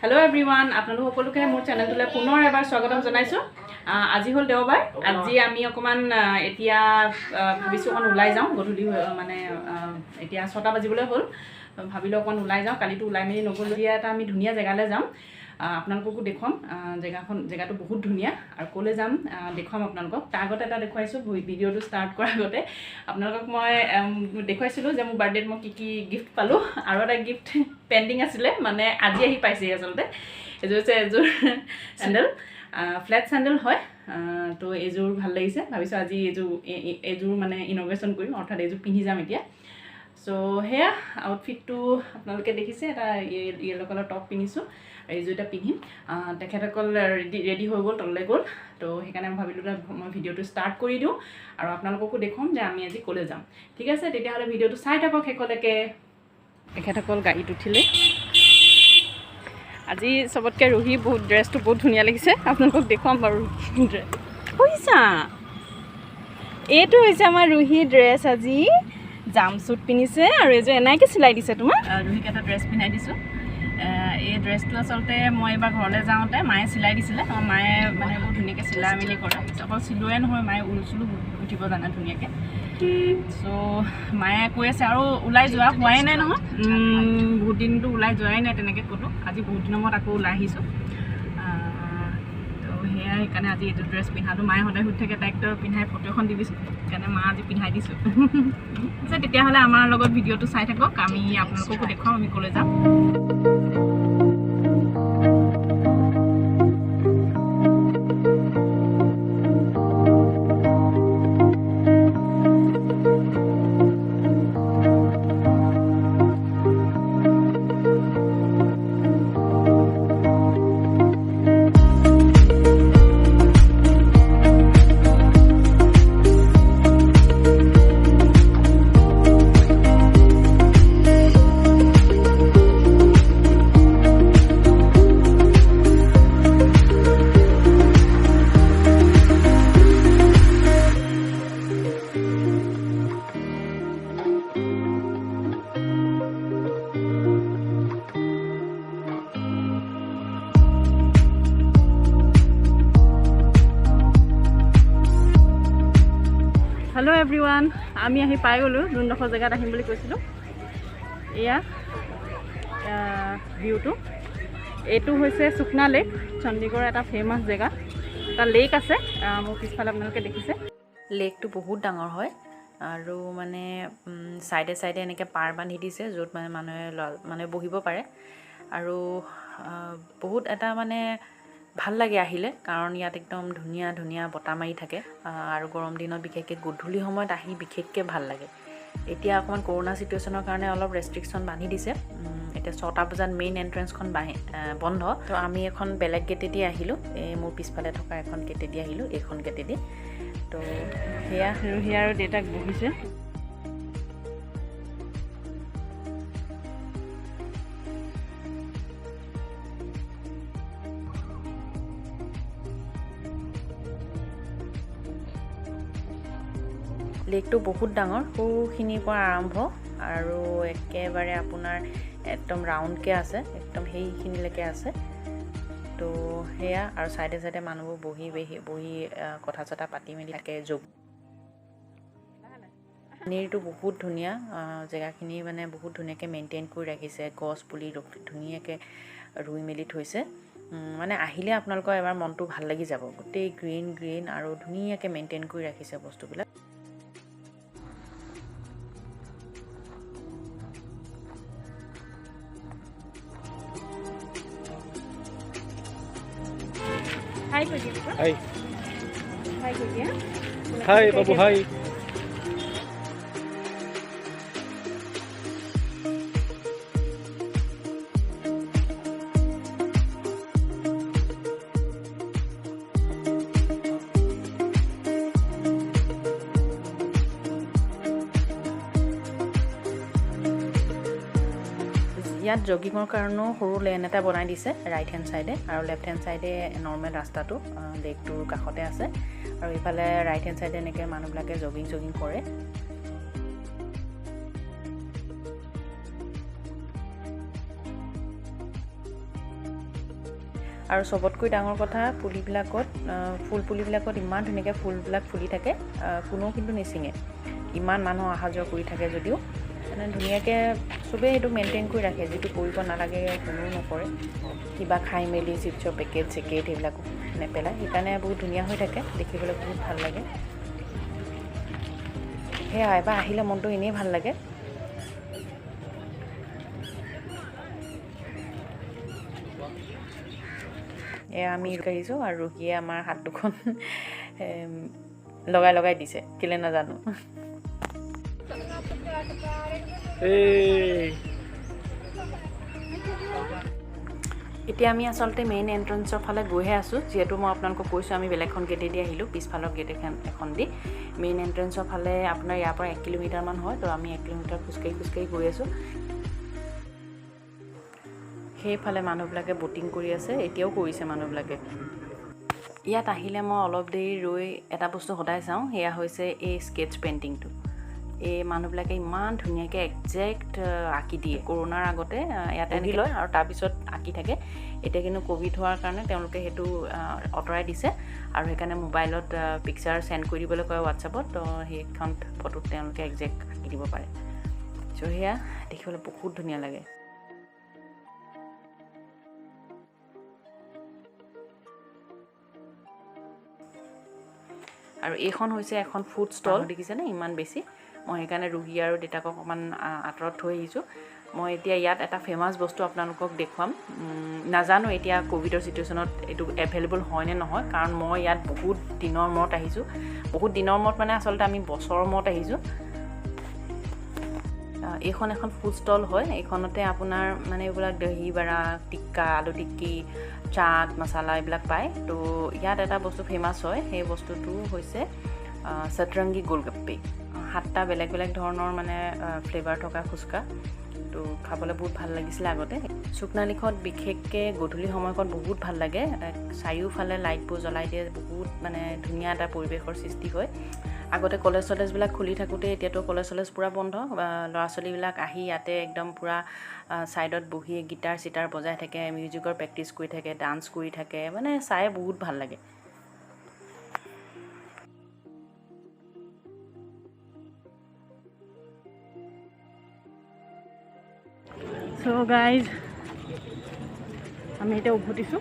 Hello everyone, আপোনালোক সকলোকে মোৰ চেনেলটোলৈ পুনৰ এবাৰ স্বাগতম জনাইছো। আজি হল দেওবাৰ। আজি আমি অকমান এতিয়া ভাবিছো অকমান ওলাই যাওঁ গধূলি মানে এতিয়া 6টা বাজিবলৈ হ'ল। ভাবিলো অকমান ওলাই যাওঁ, কালিটো ওলাই মেলি নগ'লো। এতিয়া এটা আমি ধুনীয়া জেগালৈ যাম। আপোনালোককো দেখুৱাম। জেগাটো বহুত ধুনীয়া আৰু ক'লৈ যাম দেখুৱাম আপোনালোকক। তাৰ আগতে এটা দেখুৱাইছো ভিডিঅ'টো ষ্টাৰ্ট কৰাৰ আগতে আপোনালোকক মই দেখুৱাইছিলো যে মোৰ বাৰ্থডেত মই কি গিফ্ট পালো আৰু এটা গিফ্ট পেন্ডিং আছিলে, মানে আজি আহি পাইছে আচলতে। এযোৰ হৈছে এযোৰ চেণ্ডেল, ফ্লেট চেণ্ডেল হয়। তো এযোৰ ভাল লাগিছে, ভাবিছোঁ আজি এযোৰ মানে ইনগ্ৰেশ্যন কৰিম, অৰ্থাৎ এযোৰ পিন্ধি যাম এতিয়া। চ' সেয়া আউটফিটটো আপোনালোকে দেখিছে, এটা য়েল্ল' কালাৰ টপ পিন্ধিছোঁ, এইযোৰ এটা পিন্ধিম। তেখেতসকল ৰেডি হৈ গ'ল, তললৈ গ'ল। তো সেইকাৰণে মই ভাবিলোঁ মই ভিডিঅ'টো ষ্টাৰ্ট কৰি দিওঁ আৰু আপোনালোককো দেখুৱাম যে আমি আজি ক'লৈ যাম। ঠিক আছে, তেতিয়াহ'লে ভিডিঅ'টো চাই থাকক শেষলৈকে। তেখেতসকল গাড়ীত উঠিলে। আজি চবতকৈ ৰুহি ড্ৰেছটো বহুত ধুনীয়া লাগিছে, আপোনালোকক দেখুৱাম বাৰু। ড্ৰেছ বুজিছা, এইটো হৈছে আমাৰ ৰুহি ড্ৰেছ। আজি জাম্পছুট পিন্ধিছে আৰু এইযোৰ এনেকৈ চিলাই দিছে। তোমাৰ ৰুহিক এটা ড্ৰেছ পিন্ধাই দিছোঁ। এই ড্ৰেছটো আচলতে মই এইবাৰ ঘৰলৈ যাওঁতে মায়ে চিলাই দিছিলে। আমাৰ মায়ে মানে বহুত ধুনীয়াকৈ চিলাই মেলি কৰে, অকল চিলোৱাই নহয়, মায়ে ঊল চুলো উঠিব জানে ধুনীয়াকৈ। চ' মায়ে কৈ আছে আৰু ওলাই যোৱা হোৱাই নাই নহয়, বহুত দিনটো ওলাই যোৱাই নাই তেনেকৈ ক'তো। আজি বহুত দিনৰ মূৰত আকৌ ওলাই আহিছোঁ। তো সেয়াই, সেইকাৰণে আজি এইটো ড্ৰেছ পিন্ধাটো মায়ে সদায় সুধি থাকে, তাইকতো পিন্ধাই ফটো এখন দিবিছোঁ, সেইকাৰণে মা আজি পিন্ধাই দিছোঁ। আচ্ছা, তেতিয়াহ'লে আমাৰ লগত ভিডিঅ'টো চাই থাকক, আমি আপোনালোককো দেখুৱাম আমি ক'লৈ যাম। হেল্ল' এভৰিৱান, আমি আহি পাই গ'লোঁ যোনডোখৰ জেগাত আহিম বুলি কৈছিলোঁ। এয়া ভিউটো, এইটো হৈছে সুখনা লেক, চণ্ডীগড়ৰ এটা ফেমাছ জেগা। এটা লেক আছে মোৰ পিছফালে, আপোনালোকে দেখিছে। লেকটো বহুত ডাঙৰ হয় আৰু মানে চাইডে চাইডে এনেকৈ পাৰ বান্ধি দিছে, য'ত মানে মানুহে বহিব পাৰে। আৰু বহুত এটা মানে ভাল লাগে আহিলে, কাৰণ ইয়াত একদম ধুনীয়া ধুনীয়া বতাহ মাৰি থাকে। আৰু গৰম দিনত বিশেষকৈ গধূলি সময়ত আহি বিশেষকৈ ভাল লাগে। এতিয়া অকণমান কৰোণা চিটুৱেশ্যনৰ কাৰণে অলপ ৰেষ্ট্ৰিকশ্যন বান্ধি দিছে। এতিয়া 6টা বজাত মেইন এণ্ট্ৰেঞ্চখন বন্ধ। তো আমি এখন বেলেগ গেটেদি আহিলোঁ, এই মোৰ পিছফালে থকা এখন গেটেদি আহিলোঁ, এইখন গেটেদি। তো সেয়া ৰুহি আৰু দেউতাক বহিছে। লেকটো বহুত ডাঙৰ, সৰুখিনিৰ পৰা আৰম্ভ আৰু একেবাৰে আপোনাৰ একদম ৰাউণ্ডকৈ আছে, একদম সেইখিনিলৈকে আছে। তো সেয়া, আৰু চাইডে চাইডে মানুহবোৰ বহি কথা চথা পাতি মেলি থাকে। পানীৰটো বহুত ধুনীয়া, জেগাখিনি মানে বহুত ধুনীয়াকৈ মেইনটেইন কৰি ৰাখিছে। গছ পুলি ধুনীয়াকৈ ৰুই মেলি থৈছে। মানে আহিলে আপোনালোকৰ এবাৰ মনটো ভাল লাগি যাব। গোটেই গ্ৰীণ আৰু ধুনীয়াকৈ মেইনটেইন কৰি ৰাখিছে বস্তুবিলাক। Hi, Kujia. Hi. Hi, Kujia. Hi, Babu. Hi. ইয়াত জগিঙৰ কাৰণেও সৰু লেন এটা বনাই দিছে ৰাইট হেণ্ড চাইডে, আৰু লেফ্ট হেণ্ড চাইডে নৰ্মেল ৰাস্তাটো লেকটোৰ কাষতে আছে। আৰু ইফালে ৰাইট হেণ্ড চাইডে এনেকৈ মানুহবিলাকে জগিং কৰে। আৰু চবতকৈ ডাঙৰ কথা পুলিবিলাকত ফুল পুলিবিলাকত ইমান ধুনীয়াকৈ ফুলবিলাক ফুলি থাকে, কোনো কিন্তু নিচিঙে। ইমান মানুহ অহা যোৱা কৰি থাকে যদিও মানে ধুনীয়াকৈ চবেই এইটো মেইনটেইন কৰি ৰাখে, যিটো কৰিব নালাগে কোনেও নকৰে। কিবা খাই মেলি চিপছৰ পেকেট চেকেট সেইবিলাকো নেপেলায়, সেইকাৰণে বহুত ধুনীয়া হৈ থাকে, দেখিবলৈ বহুত ভাল লাগে। সেয়া এবাৰ আহিলে মনটো এনেই ভাল লাগে। এয়া আমি আহিছোঁ আৰু ৰুহিয়ে আমাৰ হাত দুখন লগাই লগাই দিছে, কেলৈ নাজানো। এতিয়া আমি আচলতে মেইন এণ্ট্ৰেঞ্চৰ ফালে গৈহে আছোঁ, যিহেতু মই আপোনালোকক কৈছোঁ আমি বেলেগখন গেটেদি আহিলোঁ, পিছফালৰ গেট এখন দি। মেইন এণ্ট্ৰেঞ্চৰ ফালে আপোনাৰ ইয়াৰ পৰা 1 কিলোমিটাৰমান হয়, তো আমি 1 কিলোমিটাৰ খোজকাঢ়ি গৈ আছোঁ। সেইফালে মানুহবিলাকে ব'টিং কৰি আছে, এতিয়াও কৰিছে মানুহবিলাকে। ইয়াত আহিলে মই অলপ দেৰি ৰৈ এটা বস্তু সদায় চাওঁ, সেয়া হৈছে এই স্কেটছ পেইণ্টিংটো। এই মানুহবিলাকে ইমান ধুনীয়াকৈ একজেক্ট আঁকি দিয়ে। কৰোণাৰ আগতে ইয়াতে আনি লয় আৰু তাৰপিছত আঁকি থাকে। এতিয়া কিন্তু ক'ভিড হোৱাৰ কাৰণে তেওঁলোকে সেইটো আঁতৰাই দিছে আৰু সেইকাৰণে মোবাইলত পিকচাৰ চেণ্ড কৰি দিবলৈ কয় হোৱাটছআপত, তো সেইখন ফটোত তেওঁলোকে একজেক্ট আঁকি দিব পাৰে। চ' সেয়া দেখিবলৈ বহুত ধুনীয়া লাগে। আৰু এইখন হৈছে এখন ফুড ষ্টল, দেখিছেনে ইমান বেছি। মই সেইকাৰণে ৰুহি আৰু দেউতাকক অকণমান আঁতৰত থৈ আহিছোঁ। মই এতিয়া ইয়াত এটা ফেমাছ বস্তু আপোনালোকক দেখুৱাম। নাজানো এতিয়া ক'ভিডৰ চিটুৱেশ্যনত এইটো এভেইলেবল হয় নে নহয়, কাৰণ মই ইয়াত বহুত দিনৰ মূৰত আহিছোঁ। বহুত দিনৰ মূৰত মানে আচলতে আমি বছৰৰ মূৰত আহিছোঁ। এইখন এখন ফুড ষ্টল হয়, এইখনতে আপোনাৰ মানে এইবিলাক দহি বাৰা, টিক্কা, আলু টিক্কি, চাট মছলা এইবিলাক পায়। তো ইয়াত এটা বস্তু ফেমাছ হয়, সেই বস্তুটো হৈছে সতৰংগী গোলগপ্পে। 7টা বেলেগ বেলেগ ধৰণৰ মানে ফ্লেভাৰ থকা ফুচকা, তো খাবলৈ বহুত ভাল লাগিছিলে আগতে। শুকনালিখত বিশেষকৈ গধূলি সময়কণ বহুত ভাল লাগে, চাৰিওফালে লাইটবোৰ জ্বলাই দিয়ে, বহুত মানে ধুনীয়া এটা পৰিৱেশৰ সৃষ্টি হয়। আগতে কলেজ চলেজবিলাক খুলি থাকোঁতে, এতিয়াতো কলেজ চলেজ পূৰা বন্ধ, ল'ৰা ছোৱালীবিলাক আহি ইয়াতে একদম পূৰা ছাইডত বহি গিটাৰ চিটাৰ বজাই থাকে, মিউজিকৰ প্ৰেক্টিছ কৰি থাকে, ডান্স কৰি থাকে, মানে চাই বহুত ভাল লাগে। চ' গাইজ আমি এতিয়া উভতিছোঁ।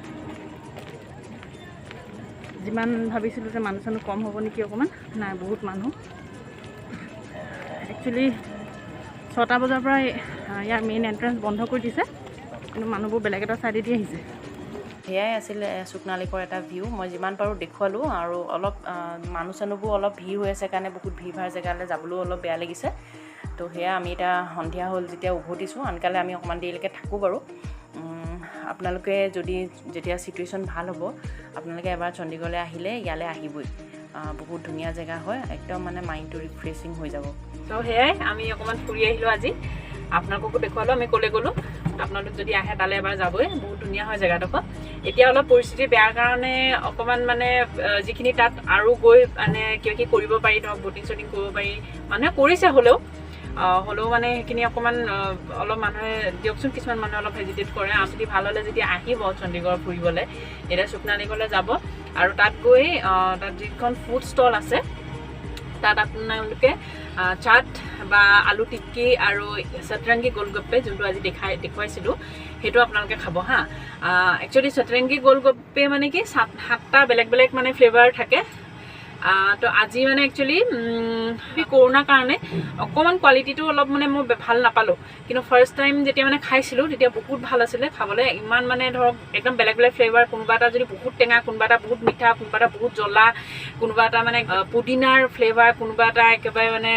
যিমান ভাবিছিলোঁ যে মানুহ চানুহ কম হ'ব নেকি অকণমান, নাই বহুত মানুহ। একচুৱেলি 6টা বজাৰ পৰা ইয়াৰ মেইন এণ্ট্ৰেঞ্চ বন্ধ কৰি দিছে, কিন্তু মানুহবোৰ বেলেগ এটা ছাইডেদি আহিছে। সেয়াই আছিলে শুকনালিকৰ এটা ভিউ, মই যিমান পাৰোঁ দেখুৱালোঁ। আৰু অলপ মানুহ চানুহবোৰ অলপ ভিৰ হৈ আছে কাৰণে বহুত ভিৰ ভাৰ জেগালৈ যাবলৈও অলপ বেয়া লাগিছে। তো সেয়া আমি এতিয়া সন্ধিয়া হ'ল যেতিয়া উভতিছোঁ, আনকালে আমি অকণমান দেৰিলৈকে থাকোঁ বাৰু। আপোনালোকে যেতিয়া চিটুৱেশ্যন ভাল হ'ব, আপোনালোকে এবাৰ চণ্ডীগড়লৈ আহিলে ইয়ালৈ আহিবই। বহুত ধুনীয়া জেগা হয়, একদম মানে মাইণ্ডটো ৰিফ্ৰেছিং হৈ যাব। তো সেয়াই আমি অকণমান ফুৰি আহিলোঁ আজি, আপোনালোককো দেখুৱালোঁ আমি ক'লৈ গ'লোঁ। আপোনালোক যদি আহে তালৈ এবাৰ যাবই, বহুত ধুনীয়া হয় জেগাডোখৰ। এতিয়া অলপ পৰিস্থিতি বেয়াৰ কাৰণে অকণমান মানে যিখিনি তাত আৰু গৈ মানে কিবা কিবি কৰিব পাৰি, ধৰক ব'টিং চটিং কৰিব পাৰি, মানুহে কৰিছে হ'লেও মানে সেইখিনি অকণমান অলপ মানুহে দিয়কচোন, কিছুমান মানুহে অলপ হেজিটেট কৰে। যদি ভাল হ'লে যেতিয়া আহিব চণ্ডীগড় ফুৰিবলৈ, এতিয়া শুকনালিকলৈ যাব আৰু তাত গৈ তাত যিখন ফুড ষ্টল আছে তাত আপোনালোকে চাট বা আলু টিক্কি আৰু সতৰংগী গোলগপ্পে, যোনটো আজি দেখুৱাইছিলোঁ, সেইটো আপোনালোকে খাব হা। একচুৱেলি সতৰংগী গোলগপ্পে মানে কি 7টা বেলেগ বেলেগ মানে ফ্লেভাৰ থাকে। তো আজি মানে একচুৱেলি কৰোণাৰ কাৰণে অকণমান কোৱালিটিটো অলপ মানে মই ভাল নাপালোঁ, কিন্তু ফাৰ্ষ্ট টাইম যেতিয়া মানে খাইছিলোঁ তেতিয়া বহুত ভাল আছিলে খাবলৈ। ইমান মানে ধৰক একদম বেলেগ বেলেগ ফ্লেভাৰ, কোনোবা এটা যদি বহুত টেঙা, কোনোবা এটা বহুত মিঠা, কোনোবা এটা বহুত জ্বলা, কোনোবা এটা মানে পুদিনাৰ ফ্লেভাৰ, কোনোবা এটা একেবাৰে মানে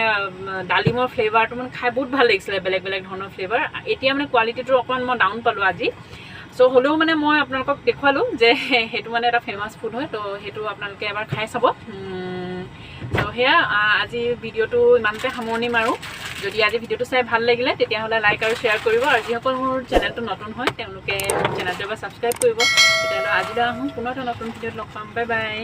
ডালিমৰ ফ্লেভাৰটো মানে খাই বহুত ভাল লাগিছিলে, বেলেগ বেলেগ ধৰণৰ ফ্লেভাৰ। এতিয়া মানে কোৱালিটিটো অকণমান মই ডাউন পালোঁ আজি। চ' হ'লেও মানে মই আপোনালোকক দেখুৱালোঁ যে সেইটো মানে এটা ফেমাছ ফুড হয়, তো সেইটো আপোনালোকে এবাৰ খাই চাব। তো সেয়া আজি ভিডিঅ'টো ইমানতে সামৰণি মাৰোঁ। যদি আজি ভিডিঅ'টো চাই ভাল লাগিলে তেতিয়াহ'লে লাইক আৰু শ্বেয়াৰ কৰিব, আৰু যিসকল মোৰ চেনেলটো নতুন হয় তেওঁলোকে মোৰ চেনেলটো এবাৰ ছাবস্ক্ৰাইব কৰিব। তেতিয়াহ'লে আজিলৈ আহোঁ, পুনৰ এটা নতুন ভিডিঅ'ত লগ পাম। Bye bye.